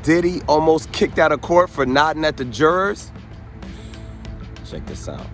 Diddy almost kicked out of court for nodding at the jurors? Check this out.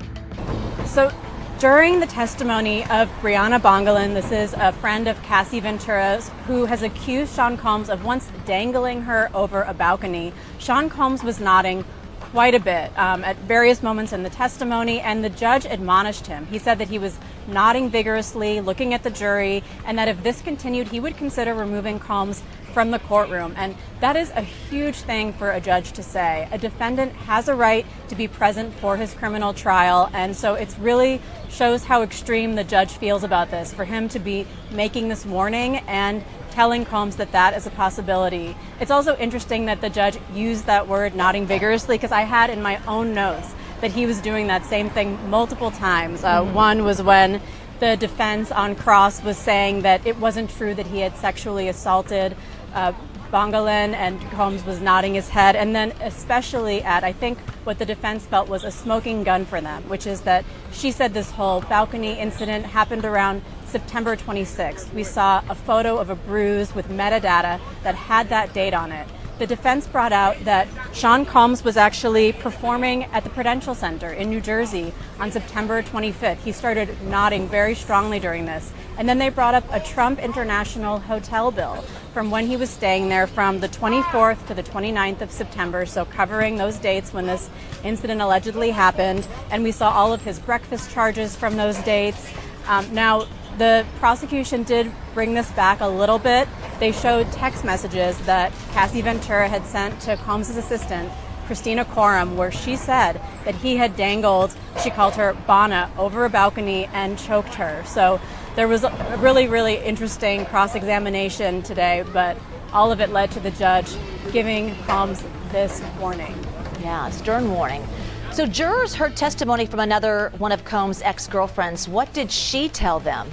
So during the testimony of Brianna Bongolan, this is a friend of Cassie Ventura's, who has accused Sean Combs of once dangling her over a balcony. Sean Combs was nodding quite a bit at various moments in the testimony, and the judge admonished him. He said that he was nodding vigorously, looking at the jury, and that if this continued, he would consider removing Combs from the courtroom. And that is a huge thing for a judge to say. A defendant has a right to be present for his criminal trial, and so it's really shows how extreme the judge feels about this, for him to be making this warning and telling Combs that that is a possibility. It's also interesting that the judge used that word, nodding vigorously, because I had in my own notes that he was doing that same thing multiple times. One was when the defense on cross was saying that it wasn't true that he had sexually assaulted Bongolan, and Combs was nodding his head. And then especially at, I think, what the defense felt was a smoking gun for them, which is that she said this whole balcony incident happened around September 26th. We saw a photo of a bruise with metadata that had that date on it. The defense brought out that Sean Combs was actually performing at the Prudential Center in New Jersey on September 25th. He started nodding very strongly during this. And then they brought up a Trump International hotel bill from when he was staying there from the 24th to the 29th of September, so covering those dates when this incident allegedly happened. And we saw all of his breakfast charges from those dates. Now, the prosecution did bring this back a little bit. They showed text messages that Cassie Ventura had sent to Combs' assistant, Christina Courtroom, where she said that he had dangled, she called her Bana, over a balcony and choked her. So there was a really, really interesting cross-examination today, but all of it led to the judge giving Combs this warning. Yeah, a stern warning. So jurors heard testimony from another one of Combs' ex-girlfriends. What did she tell them?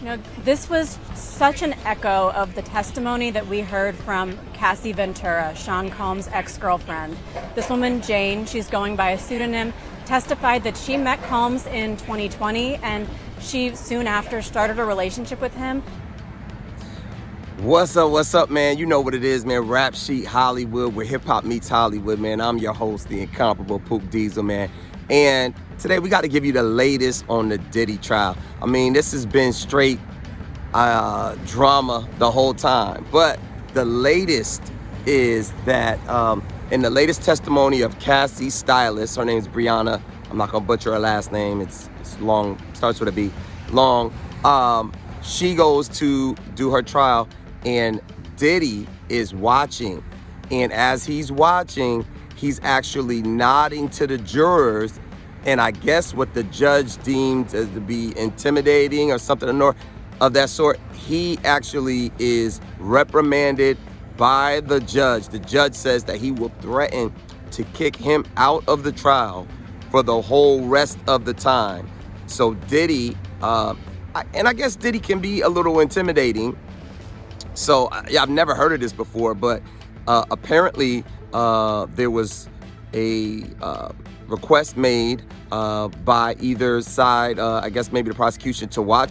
You know, this was such an echo of the testimony that we heard from Cassie Ventura, Sean Combs' ex-girlfriend. This woman, Jane, she's going by a pseudonym, testified that she met Combs in 2020, and she soon after started a relationship with him. What's up, man? You know what it is, man. Rap Sheet Hollywood, where hip-hop meets Hollywood, man. I'm your host, the incomparable Poop Diesel, man. And today we got to give you the latest on the Diddy trial. I mean, this has been straight drama the whole time. But the latest is that in the latest testimony of Cassie's stylist, her name's Brianna. I'm not going to butcher her last name. It's long, starts with a B. Long. She goes to do her trial, and Diddy is watching. And as he's watching, he's actually nodding to the jurors. And I guess what the judge deemed as to be intimidating or something of that sort, he actually is reprimanded by the judge. The judge says that he will threaten to kick him out of the trial for the whole rest of the time. So Diddy, and I guess Diddy can be a little intimidating. So yeah, I've never heard of this before, but apparently there was a request made by either side, I guess maybe the prosecution, to watch